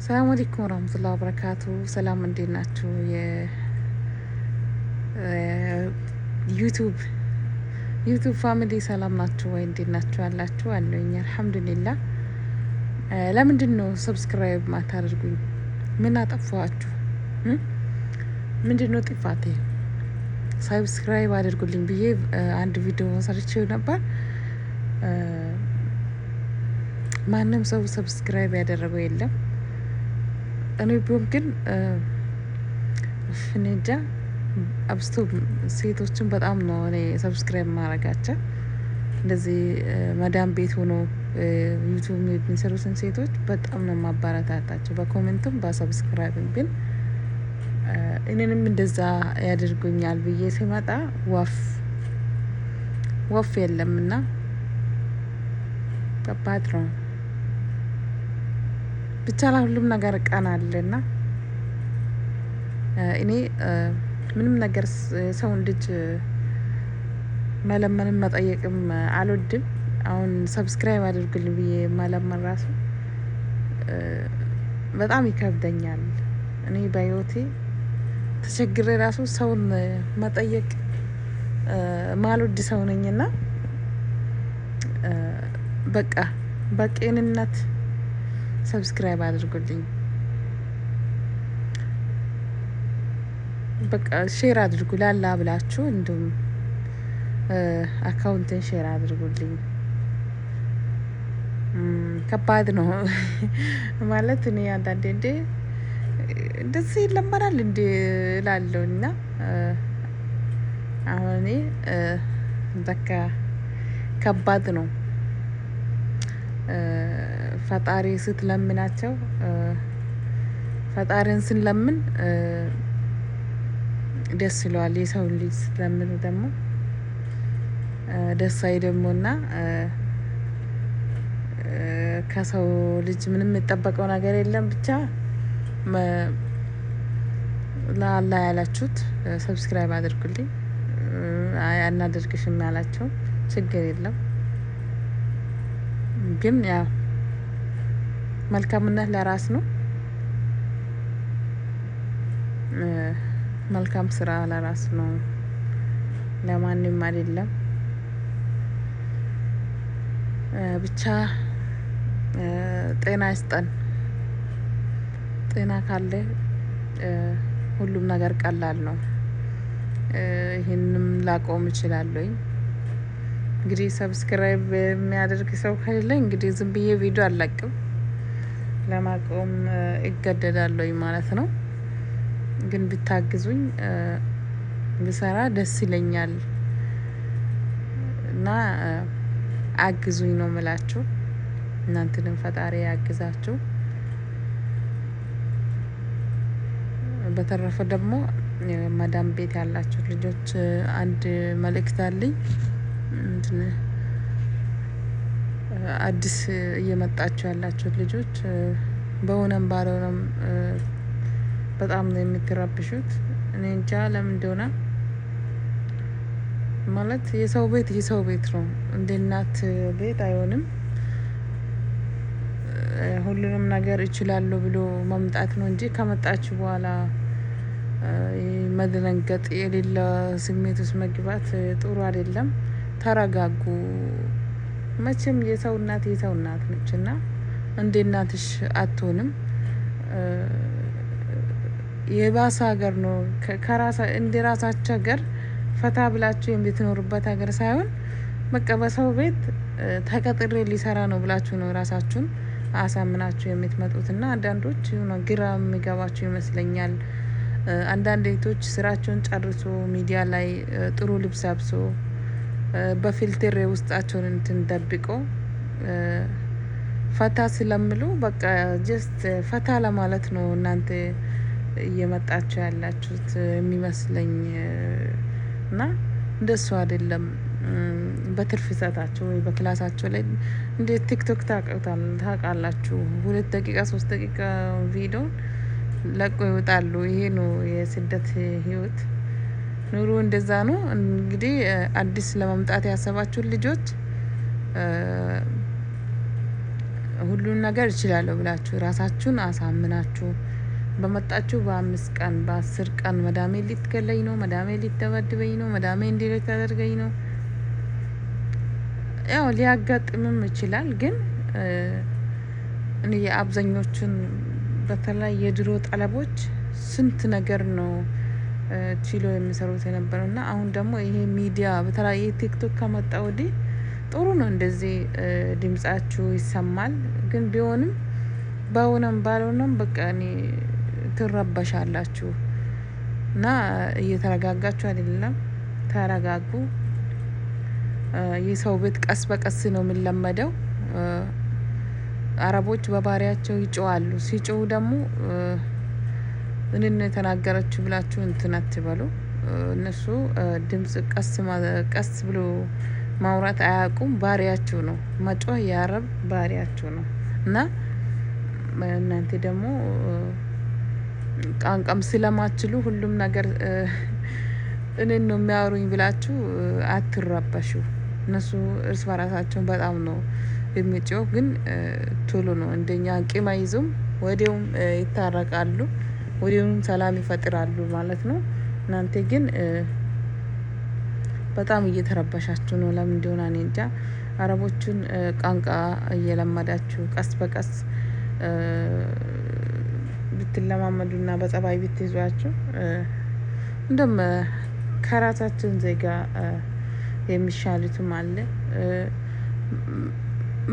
ሰላም አለይኩም ወራህመቱላሂ ወበረካቱ። ሰላም እንዴት ናችሁ? የዩቱብ ፋሚሊ ሰላም ናችሁ ወይ? እንዴት ናችሁ ያላችሁ? አለኝ አልሐምዱሊላህ። ለምንድን ነው ሰብስክራይብ ማታደርጉኝ? ምን አጠፋችሁ? ምንድን ነው ጥፋቴ? ሰብስክራይብ አድርጉልኝ ብዬ አንድ ቪዲዮ ሰርቼው ነበር። ማንም ሰው ሰብስክራይብ ያደረገው የለም። እኔ ቢሆን ግን ፍንጃ አብስቶ ሴቶችን በጣም ነው እኔ ሰብስክራይብ ማረጋቸው። እንደዚህ መዳም ቤት ሆኖ ዩቱብ የሚሰሩትን ሴቶች በጣም ነው ማበረታታቸው፣ በኮሜንትም በሰብስክራይብም። ግን እኔንም እንደዛ ያደርጉኛል ብዬ ሲመጣ ወፍ የለምና ከባድ ነው። ብቻ ለሁሉም ነገር ቀን አለና እኔ ምንም ነገር ሰውን ልጅ መለመንም መጠየቅም አልወድም። አሁን ሰብስክራይብ አድርጉልኝ ብዬ መለመን ራሱ በጣም ይከብደኛል። እኔ በህይወቴ ተቸግሬ ራሱ ሰውን መጠየቅ ማልወድ ሰው ነኝና በቃ በቅንነት ሰብስክራይብ አድርጉልኝ። በቃ ሼር አድርጉ ላላ ብላችሁ እንዲሁም አካውንትን ሼር አድርጉልኝ። ከባድ ነው ማለት እኔ አንዳንዴ እንደዚህ ይለመናል እንዴ እላለሁ። እና አሁን እኔ በቃ ከባድ ነው። ፈጣሪ ስትለምናቸው ፈጣሪን ስንለምን ደስ ይለዋል። የሰውን ልጅ ስትለምኑ ደግሞ ደስ አይደሞና ከሰው ልጅ ምንም የሚጠበቀው ነገር የለም። ብቻ ለአላህ ያላችሁት ሰብስክራይብ አድርጉልኝ። አናደርግሽም ያላቸው ችግር የለም። ግን ያው መልካምነት ለራስ ነው። መልካም ስራ ለራስ ነው፣ ለማንም አይደለም። ብቻ ጤና ይስጠን። ጤና ካለ ሁሉም ነገር ቀላል ነው። ይህንም ላቆም እችላለሁ። እንግዲህ ሰብስክራይብ የሚያደርግ ሰው ከሌለ እንግዲህ ዝም ብዬ ቪዲዮ አልለቅም፣ ለማቆም እገደዳለሁ ማለት ነው። ግን ብታግዙኝ ብሰራ ደስ ይለኛል እና አግዙኝ ነው ምላችሁ። እናንተንም ፈጣሪ ያግዛችሁ። በተረፈ ደግሞ መዳም ቤት ያላችሁ ልጆች አንድ መልእክት አለኝ። አዲስ እየመጣችሁ ያላችሁ ልጆች በሆነም ባልሆነም በጣም ነው የምትረብሹት። እኔ እንጃ ለምን እንደሆነ። ማለት የሰው ቤት ነው፣ እንደ እናት ቤት አይሆንም። ሁሉንም ነገር እችላለሁ ብሎ መምጣት ነው እንጂ ከመጣችሁ በኋላ መደነገጥ፣ የሌለ ስሜት ውስጥ መግባት ጥሩ አይደለም። ተረጋጉ። መቼም የሰው እናት ነች እና እንደ እናትሽ አትሆንም። የባሰ ሀገር ነው እንደ ራሳቸው ሀገር ፈታ ብላችሁ የምትኖሩበት ሀገር ሳይሆን በቃ በሰው ቤት ተቀጥሬ ሊሰራ ነው ብላችሁ ነው ራሳችሁን አሳምናችሁ የምትመጡት። እና አንዳንዶች ግራ የሚገባችሁ ይመስለኛል። አንዳንድ ቤቶች ስራቸውን ጨርሶ ሚዲያ ላይ ጥሩ ልብስ አብሶ በፊልትር ውስጣቸውን እንትን ደብቆ ፈታ ስለምሉ በቃ ጀስት ፈታ ለማለት ነው እናንተ እየመጣችሁ ያላችሁት የሚመስለኝ። እና እንደሱ አይደለም። በትርፍ ሰዓታቸው ወይ በክላሳቸው ላይ እንዴት ቲክቶክ ታውቃላችሁ፣ 2 ደቂቃ 3 ደቂቃ ቪዲዮ ለቆ ይወጣሉ። ይሄ ነው የስደት ህይወት። ኑሮ እንደዛ ነው። እንግዲህ አዲስ ለመምጣት ያሰባችሁ ልጆች ሁሉን ነገር እችላለሁ ብላችሁ ራሳችሁን አሳምናችሁ በመጣችሁ በ5 ቀን በ10 ቀን መዳሜ ሊትገለኝ ነው፣ መዳሜ ሊደበድበኝ ነው፣ መዳሜ እንዲህ ልታደርገኝ ነው። ያው ሊያጋጥምም ይችላል። ግን እኔ የአብዛኞቹን በተለይ የድሮ ጠለቦች ስንት ነገር ነው ችሎ የሚሰሩት የነበረው እና አሁን ደግሞ ይሄ ሚዲያ በተለይ ቲክቶክ ከመጣ ወዲህ ጥሩ ነው። እንደዚህ ድምጻችሁ ይሰማል። ግን ቢሆንም በሆነም ባልሆነም በቃ እኔ ትረበሻላችሁ እና እየተረጋጋችሁ አይደለም። ተረጋጉ። የሰው ቤት ቀስ በቀስ ነው የሚለመደው። አረቦች በባህሪያቸው ይጮዋሉ። ሲጮው ደግሞ እንን የተናገረችው ብላችሁ እንትን አትበሉ። እነሱ ድምጽ ቀስ ብሎ ማውራት አያውቁም። ባህሪያቸው ነው መጮህ፣ የአረብ ባህሪያቸው ነው እና እናንተ ደግሞ ቋንቋም ስለማትችሉ ሁሉም ነገር እኔን ነው የሚያወሩኝ ብላችሁ አትረበሹ። እነሱ እርስ በራሳቸውን በጣም ነው የሚጮህ፣ ግን ቶሎ ነው እንደኛ ቂም አይዙም። ወዲያውም ይታረቃሉ፣ ወዲያውም ሰላም ይፈጥራሉ ማለት ነው። እናንተ ግን በጣም እየተረበሻችሁ ነው። ለምን እንደሆነ እኔ እንጃ። አረቦቹን ቋንቋ እየለመዳችሁ ቀስ በቀስ ብትለማመዱና በጸባይ ብትይዟቸው እንደም ከራሳችን ዜጋ የሚሻሉትም አለ።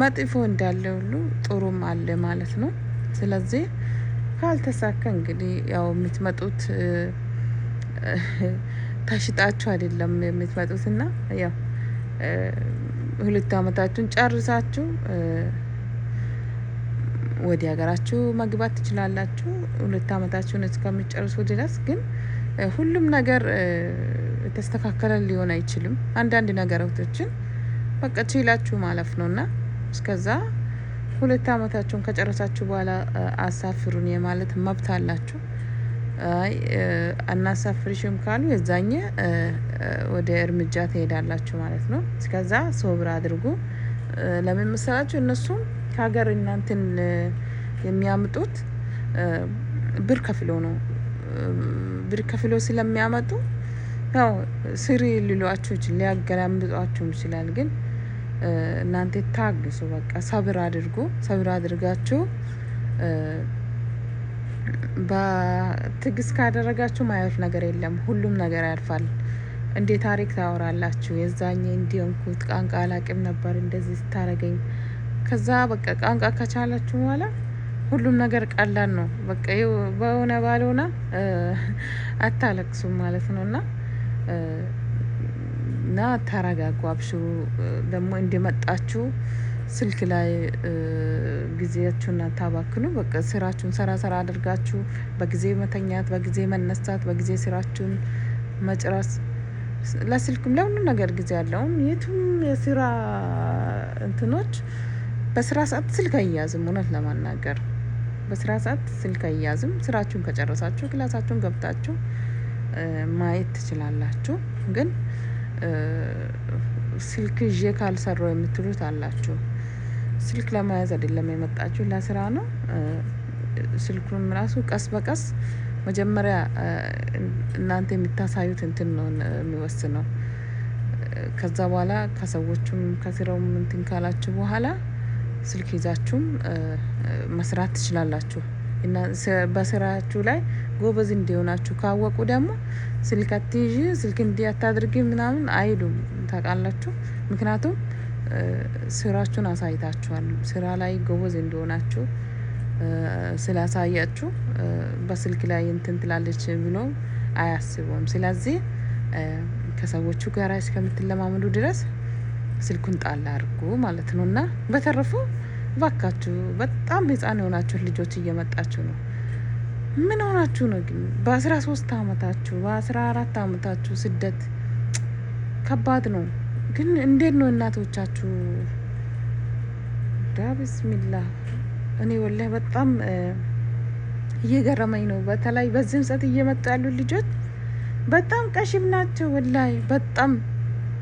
መጥፎ እንዳለ ሁሉ ጥሩም አለ ማለት ነው። ስለዚህ ካልተሳካ እንግዲህ ያው የምትመጡት ተሽጣችሁ አይደለም የምትመጡት እና ያው 2 አመታችሁን ጨርሳችሁ ወደ ሀገራችሁ መግባት ትችላላችሁ። 2 አመታችሁን እስከምትጨርሱ ድረስ ግን ሁሉም ነገር የተስተካከለ ሊሆን አይችልም። አንዳንድ ነገሮችን በቃ ችላችሁ ማለፍ ነውና እስከዛ 2 አመታችሁን ከጨረሳችሁ በኋላ አሳፍሩን የማለት መብት አላችሁ። አይ አናሳፍርሽም ካሉ የዛኘ ወደ እርምጃ ትሄዳላችሁ ማለት ነው። እስከዛ ሶብር አድርጉ። ለምን መሰላችሁ? እነሱም ከሀገር እናንተን የሚያምጡት ብር ከፍሎ ነው። ብር ከፍሎ ስለሚያመጡ ያው ስሪ ሊሏችሁ ሊያገላምጧችሁም ይችላል። ግን እናንተ ታግሱ። በቃ ሰብር አድርጉ። ሰብር አድርጋችሁ በትዕግስት ካደረጋችሁ ማያልፍ ነገር የለም። ሁሉም ነገር ያልፋል። እንዴ ታሪክ ታወራላችሁ። የዛኔ እንዲሆንኩት ቋንቋ አላቅም ነበር እንደዚህ ስታረገኝ። ከዛ በቃ ቋንቋ ከቻላችሁ በኋላ ሁሉም ነገር ቀላል ነው። በቃ በሆነ ባልሆነ አታለቅሱም ማለት ነው። እና ተረጋጉ፣ አብሽሩ። ደግሞ እንደመጣችሁ ስልክ ላይ ጊዜያችሁን አታባክኑ። በቃ ስራችሁን ሰራ አድርጋችሁ በጊዜ መተኛት፣ በጊዜ መነሳት፣ በጊዜ ስራችሁን መጨረስ። ለስልክም ለሁሉም ነገር ጊዜ ያለውን የቱም የስራ እንትኖች በስራ ሰዓት ስልክ አያያዝም። እውነት ለማናገር በስራ ሰዓት ስልክ አያያዝም። ስራችሁን ከጨረሳችሁ ክላሳችሁን ገብታችሁ ማየት ትችላላችሁ። ግን ስልክ ይዤ ካልሰራው የምትሉት አላችሁ። ስልክ ለመያዝ አይደለም የመጣችሁ፣ ለስራ ነው። ስልኩን ራሱ ቀስ በቀስ መጀመሪያ እናንተ የምታሳዩት እንትን ነው የሚወስነው። ከዛ በኋላ ከሰዎቹም ከስራውም እንትን ካላችሁ በኋላ ስልክ ይዛችሁም መስራት ትችላላችሁ። እና በስራችሁ ላይ ጎበዝ እንዲሆናችሁ ካወቁ ደግሞ ስልክ አትይዥ፣ ስልክ እንዲህ አታድርጊ ምናምን አይሉም። ታውቃላችሁ። ምክንያቱም ስራችሁን አሳይታችኋል። ስራ ላይ ጎበዝ እንደሆናችሁ ስላሳያችሁ በስልክ ላይ እንትን ትላለች ብሎ አያስቡም። ስለዚህ ከሰዎቹ ጋር እስከምትለማመዱ ድረስ ስልኩን ጣል አድርጉ ማለት ነው። እና በተረፉ ባካችሁ በጣም ህፃን የሆናችሁ ልጆች እየመጣችሁ ነው። ምን ሆናችሁ ነው ግን? በ13 አመታችሁ በ14 አመታችሁ ስደት ከባድ ነው። ግን እንዴት ነው እናቶቻችሁ? ቢስሚላህ እኔ ወላሂ በጣም እየገረመኝ ነው። በተለይ በዚህም ሰዓት እየመጡ ያሉ ልጆች በጣም ቀሽም ናቸው። ወላሂ በጣም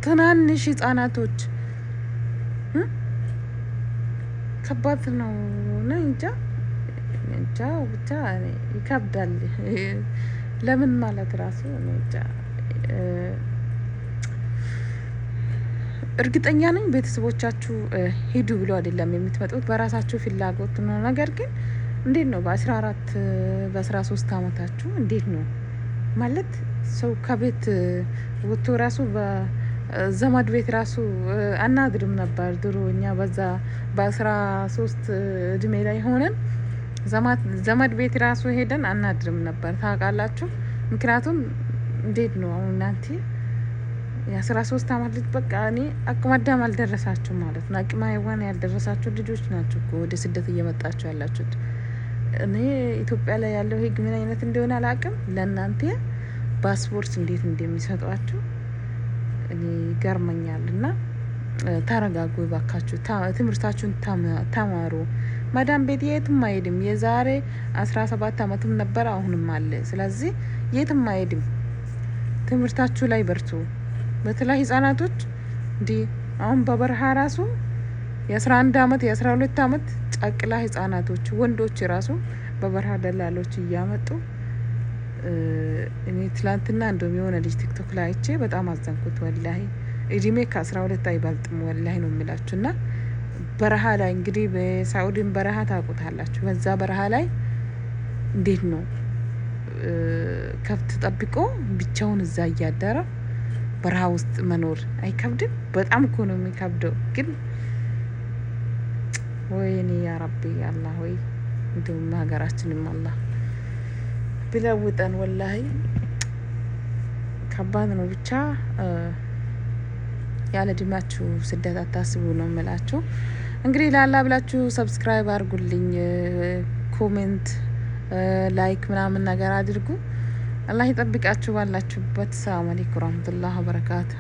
ትናንሽ ህጻናቶች ከባድ ነው ነው እንጃ እንጃ ብቻ ይከብዳል። ለምን ማለት ራሱ እንጃ። እርግጠኛ ነኝ ቤተሰቦቻችሁ ሂዱ ብሎ አይደለም የምትመጡት፣ በራሳችሁ ፍላጎት ነው። ነገር ግን እንዴት ነው በ14 በ13 አመታችሁ እንዴት ነው ማለት ሰው ከቤት ወጥቶ ራሱ በዘመድ ቤት ራሱ አናድርም ነበር ድሮ። እኛ በዛ በ13 እድሜ ላይ ሆነን ዘመድ ቤት ራሱ ሄደን አናድርም ነበር ታውቃላችሁ። ምክንያቱም እንዴት ነው አሁን እናንተ የ13 አመት ልጅ በቃ እኔ አቅመ አዳም አልደረሳችሁ ማለት ነው። አቅመ ሔዋን ያልደረሳችሁ ልጆች ናችሁ እኮ ወደ ስደት እየመጣችሁ ያላችሁት። እኔ ኢትዮጵያ ላይ ያለው ህግ ምን አይነት እንደሆነ አላውቅም። ለእናንተ ፓስፖርት እንዴት እንደሚሰጧችሁ እኔ ይገርመኛል። እና ተረጋጉ ባካችሁ፣ ትምህርታችሁን ተማሩ። ማዳም ቤት የትም አይሄድም። የዛሬ 17 አመትም ነበር አሁንም አለ። ስለዚህ የትም አይሄድም። ትምህርታችሁ ላይ በርቱ። በተለይ ህጻናቶች እንዲህ አሁን በበረሃ ራሱ የ11 አመት የ12 አመት ጨቅላ ህጻናቶች ወንዶች ራሱ በበረሃ ደላሎች እያመጡ እኔ ትላንትና እንደውም የሆነ ልጅ ቲክቶክ ላይ አይቼ በጣም አዘንኩት። ወላሂ እድሜ ከ12 አይበልጥም ወላሂ ነው የሚላችሁ። እና በረሃ ላይ እንግዲህ በሳኡዲን በረሃ ታውቁታላችሁ። በዛ በረሃ ላይ እንዴት ነው ከብት ጠብቆ ብቻውን እዛ እያደረ በረሃ ውስጥ መኖር አይከብድም? በጣም እኮ ነው የሚከብደው። ግን ወይኔ ያ ረቢ አላህ ወይ እንዲሁም ሀገራችንም አላህ ብለውጠን። ወላሂ ከባድ ነው። ብቻ ያለ እድሜያችሁ ስደት አታስቡ ነው የምላችሁ። እንግዲህ ላላ ብላችሁ ሰብስክራይብ አድርጉልኝ፣ ኮሜንት ላይክ ምናምን ነገር አድርጉ። አላህ ይጠብቃችሁ ባላችሁበት። ሰላም አለይኩም ወራህመቱላሂ ወበረካቱ።